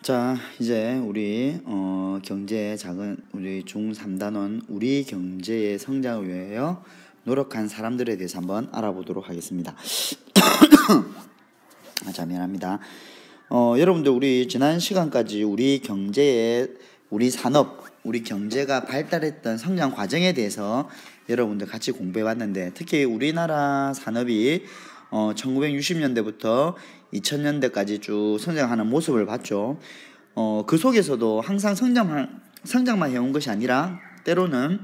자, 이제 우리 경제의 작은 우리 중3단원 우리 경제의 성장을 위하여 노력한 사람들에 대해서 한번 알아보도록 하겠습니다. 자, 미안합니다. 여러분들 우리 지난 시간까지 우리 경제의 우리 산업, 우리 경제가 발달했던 성장 과정에 대해서 여러분들 같이 공부해 왔는데, 특히 우리나라 산업이 1960년대부터 2000년대까지 쭉 성장하는 모습을 봤죠. 그 속에서도 항상 성장만 해온 것이 아니라 때로는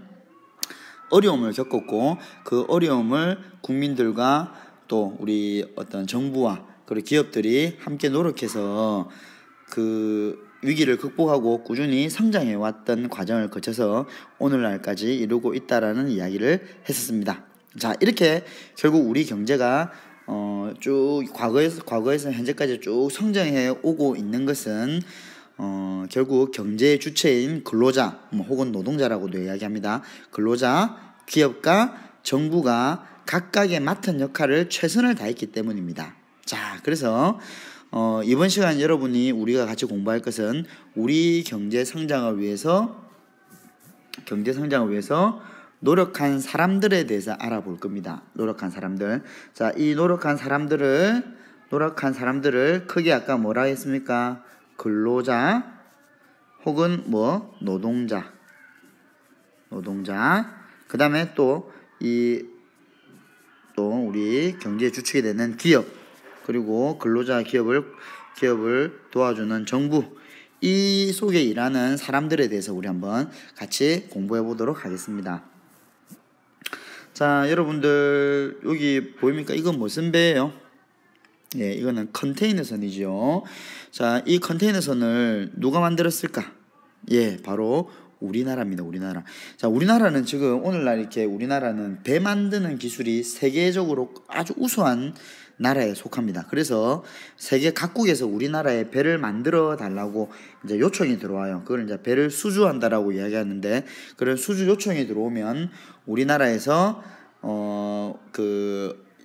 어려움을 겪었고, 그 어려움을 국민들과 또 우리 어떤 정부와 그리고 기업들이 함께 노력해서 그 위기를 극복하고 꾸준히 성장해 왔던 과정을 거쳐서 오늘날까지 이루고 있다라는 이야기를 했었습니다. 자, 이렇게 결국 우리 경제가 쭉 과거에서 현재까지 쭉 성장해 오고 있는 것은 결국 경제의 주체인 근로자 혹은 노동자라고도 이야기합니다. 근로자, 기업과 정부가 각각의 맡은 역할을 최선을 다했기 때문입니다. 자, 그래서 이번 시간 여러분이 우리가 같이 공부할 것은 우리 경제 성장을 위해서 노력한 사람들에 대해서 알아볼 겁니다. 노력한 사람들. 자, 이 노력한 사람들을 크게 아까 뭐라 했습니까? 근로자 혹은 노동자. 그 다음에 또 우리 경제의 주축이 되는 기업, 그리고 근로자 기업을 도와주는 정부, 이 속에 일하는 사람들에 대해서 우리 한번 같이 공부해 보도록 하겠습니다. 자, 여러분들 여기 보입니까? 이건 무슨 배예요? 예, 이거는 컨테이너선이죠. 자, 이 컨테이너선을 누가 만들었을까? 예, 바로 우리나라입니다. 우리나라. 자, 우리나라는 지금 오늘날 이렇게 우리나라는 배 만드는 기술이 세계적으로 아주 우수한 나라에 속합니다. 그래서 세계 각국에서 우리나라에 배를 만들어 달라고 이제 요청이 들어와요. 그걸 이제 배를 수주한다라고 이야기하는데, 그런 수주 요청이 들어오면 우리나라에서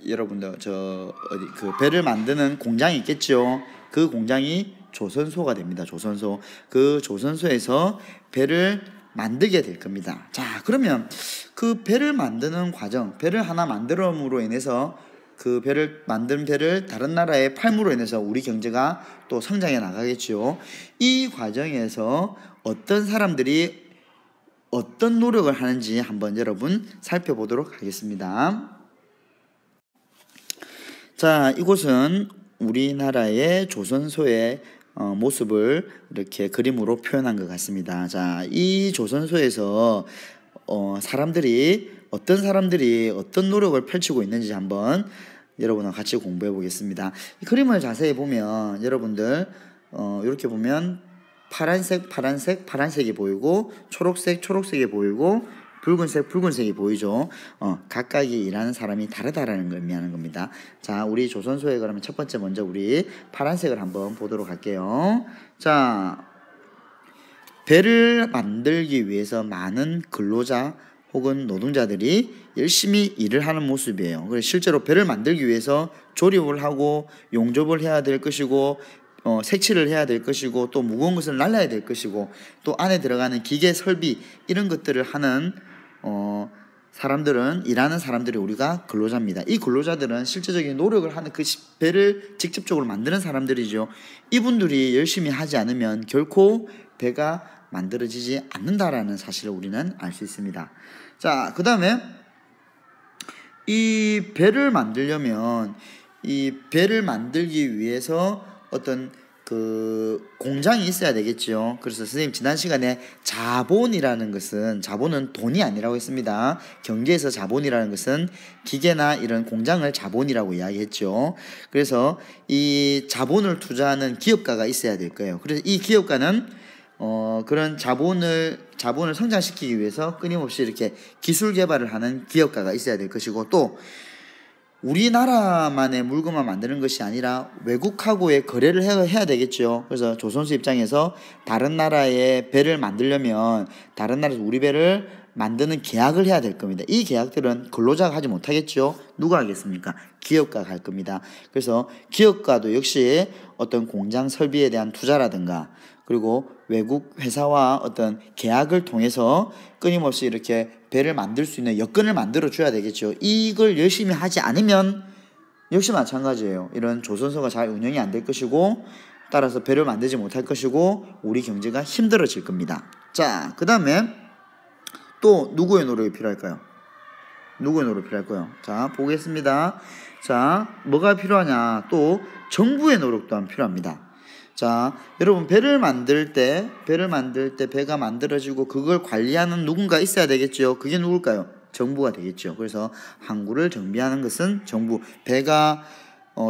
여러분들 그 배를 만드는 공장이 있겠죠. 그 공장이 조선소가 됩니다. 조선소. 그 조선소에서 배를 만들게 될 겁니다. 자, 그러면 그 배를 만드는 과정, 배를 하나 만들음으로 인해서 그 만든 배를 다른 나라에 팔므로 인해서 우리 경제가 또 성장해 나가겠죠. 이 과정에서 어떤 사람들이 어떤 노력을 하는지 한번 여러분 살펴보도록 하겠습니다. 자, 이곳은 우리나라의 조선소의 모습을 이렇게 그림으로 표현한 것 같습니다. 자, 이 조선소에서 어떤 사람들이 어떤 노력을 펼치고 있는지 한번 여러분과 같이 공부해 보겠습니다. 이 그림을 자세히 보면 여러분들 이렇게 보면 파란색이 보이고, 초록색이 보이고, 붉은색이 보이죠. 각각이 일하는 사람이 다르다라는 걸 의미하는 겁니다. 자, 우리 조선소에 그러면 첫 번째 먼저 우리 파란색을 한번 보도록 할게요. 자, 배를 만들기 위해서 많은 근로자 혹은 노동자들이 열심히 일을 하는 모습이에요. 그래서 실제로 배를 만들기 위해서 조립을 하고 용접을 해야 될 것이고, 색칠을 해야 될 것이고, 또 무거운 것을 날라야 될 것이고, 또 안에 들어가는 기계 설비 이런 것들을 하는 일하는 사람들이 우리가 근로자입니다. 이 근로자들은 실제적인 노력을 하는 그 배를 직접적으로 만드는 사람들이죠. 이분들이 열심히 하지 않으면 결코 배가 만들어지지 않는다라는 사실을 우리는 알 수 있습니다. 자, 그 다음에 이 배를 만들기 위해서 어떤 그 공장이 있어야 되겠죠. 그래서 선생님 지난 시간에 자본은 돈이 아니라고 했습니다. 경제에서 자본이라는 것은 기계나 이런 공장을 자본이라고 이야기했죠. 그래서 이 자본을 투자하는 기업가가 있어야 될 거예요. 그래서 이 기업가는 그런 자본을 성장시키기 위해서 끊임없이 이렇게 기술 개발을 하는 기업가가 있어야 될 것이고, 또 우리나라만의 물건만 만드는 것이 아니라 외국하고의 거래를 해야 되겠죠. 그래서 조선소 입장에서 다른 나라의 배를 만들려면 다른 나라에서 우리 배를 만드는 계약을 해야 될 겁니다. 이 계약들은 근로자가 하지 못하겠죠. 누가 하겠습니까? 기업가가 할 겁니다. 그래서 기업가도 역시 어떤 공장 설비에 대한 투자라든가 그리고 외국 회사와 어떤 계약을 통해서 끊임없이 이렇게 배를 만들 수 있는 여건을 만들어 줘야 되겠죠. 이걸 열심히 하지 않으면 역시 마찬가지예요. 이런 조선소가 잘 운영이 안 될 것이고 따라서 배를 만들지 못할 것이고 우리 경제가 힘들어질 겁니다. 자, 그 다음에 또 누구의 노력이 필요할까요? 누구의 노력이 필요할까요? 자, 보겠습니다. 자, 뭐가 필요하냐? 또 정부의 노력 또한 필요합니다. 자, 여러분 배를 만들 때 배가 만들어지고 그걸 관리하는 누군가 있어야 되겠죠. 그게 누굴까요? 정부가 되겠죠. 그래서 항구를 정비하는 것은 정부, 배가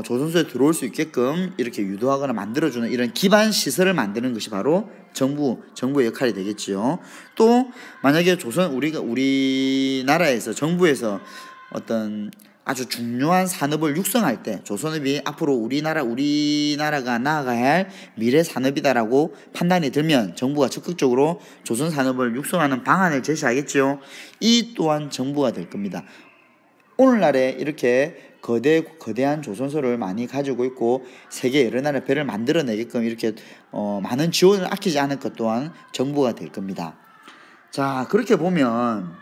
조선소에 들어올 수 있게끔 이렇게 유도하거나 만들어주는 이런 기반 시설을 만드는 것이 바로 정부의 역할이 되겠지요. 또 만약에 우리나라에서 정부에서 어떤 아주 중요한 산업을 육성할 때 조선업이 앞으로 우리나라가 나아가야 할 미래 산업이다라고 판단이 들면 정부가 적극적으로 조선 산업을 육성하는 방안을 제시하겠죠. 이 또한 정부가 될 겁니다. 오늘날에 이렇게 거대한 조선소를 많이 가지고 있고 세계 여러 나라의 배를 만들어내게끔 이렇게 많은 지원을 아끼지 않을 것 또한 정부가 될 겁니다. 자, 그렇게 보면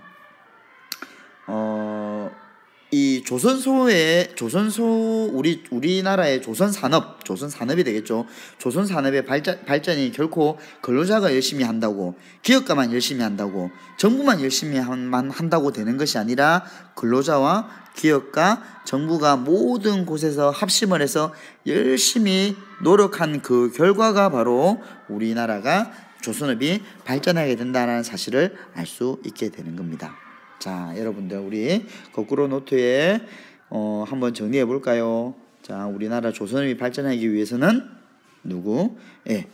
이 우리나라의 조선산업이 되겠죠. 조선산업의 발전이 결코 근로자가 열심히 한다고, 기업가만 열심히 한다고, 정부만 열심히 한다고 되는 것이 아니라 근로자와 기업가, 정부가 모든 곳에서 합심을 해서 열심히 노력한 그 결과가 바로 우리나라가 조선업이 발전하게 된다는 사실을 알 수 있게 되는 겁니다. 자, 여러분들 우리 거꾸로 노트에 한번 정리해 볼까요? 자, 우리나라 조선업이 발전하기 위해서는 누구?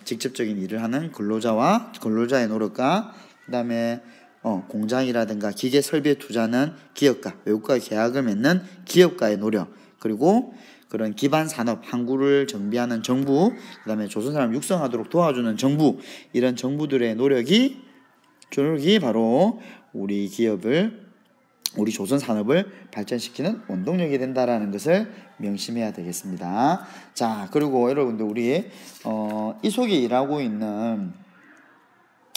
직접적인 일을 하는 근로자의 노력과 그다음에 공장이라든가 기계 설비에 투자하는 기업가, 외국과의 계약을 맺는 기업가의 노력, 그리고 그런 기반 산업, 항구를 정비하는 정부, 그다음에 조선 사람 육성하도록 도와주는 정부, 이런 정부들의 노력이 바로 우리 조선 산업을 발전시키는 원동력이 된다라는 것을 명심해야 되겠습니다. 자, 그리고 여러분들 우리 이 속에 일하고 있는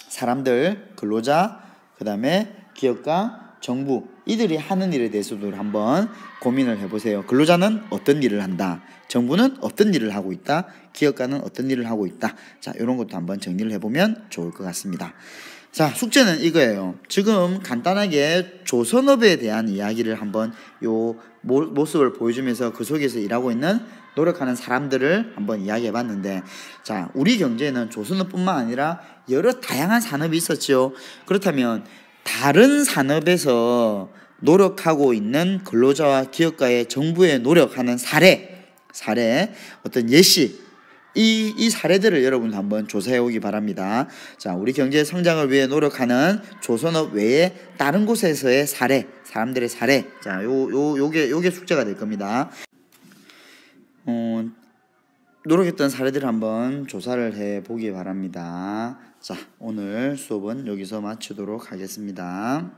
사람들, 근로자, 그 다음에 기업가, 정부, 이들이 하는 일에 대해서도 한번 고민을 해보세요. 근로자는 어떤 일을 한다, 정부는 어떤 일을 하고 있다, 기업가는 어떤 일을 하고 있다. 자, 이런 것도 한번 정리를 해보면 좋을 것 같습니다. 자, 숙제는 이거예요. 지금 간단하게 조선업에 대한 이야기를 한번 요 모습을 보여주면서 그 속에서 일하고 있는 노력하는 사람들을 한번 이야기해 봤는데, 자, 우리 경제에는 조선업뿐만 아니라 여러 다양한 산업이 있었죠. 그렇다면 다른 산업에서 노력하고 있는 근로자와 기업가의 정부의 노력하는 사례, 어떤 예시, 이 사례들을 여러분 한번 조사해 오기 바랍니다. 자, 우리 경제 성장을 위해 노력하는 조선업 외에 다른 곳에서의 사람들의 사례. 자, 요게 숙제가 될 겁니다. 노력했던 사례들을 한번 조사를 해 보기 바랍니다. 자, 오늘 수업은 여기서 마치도록 하겠습니다.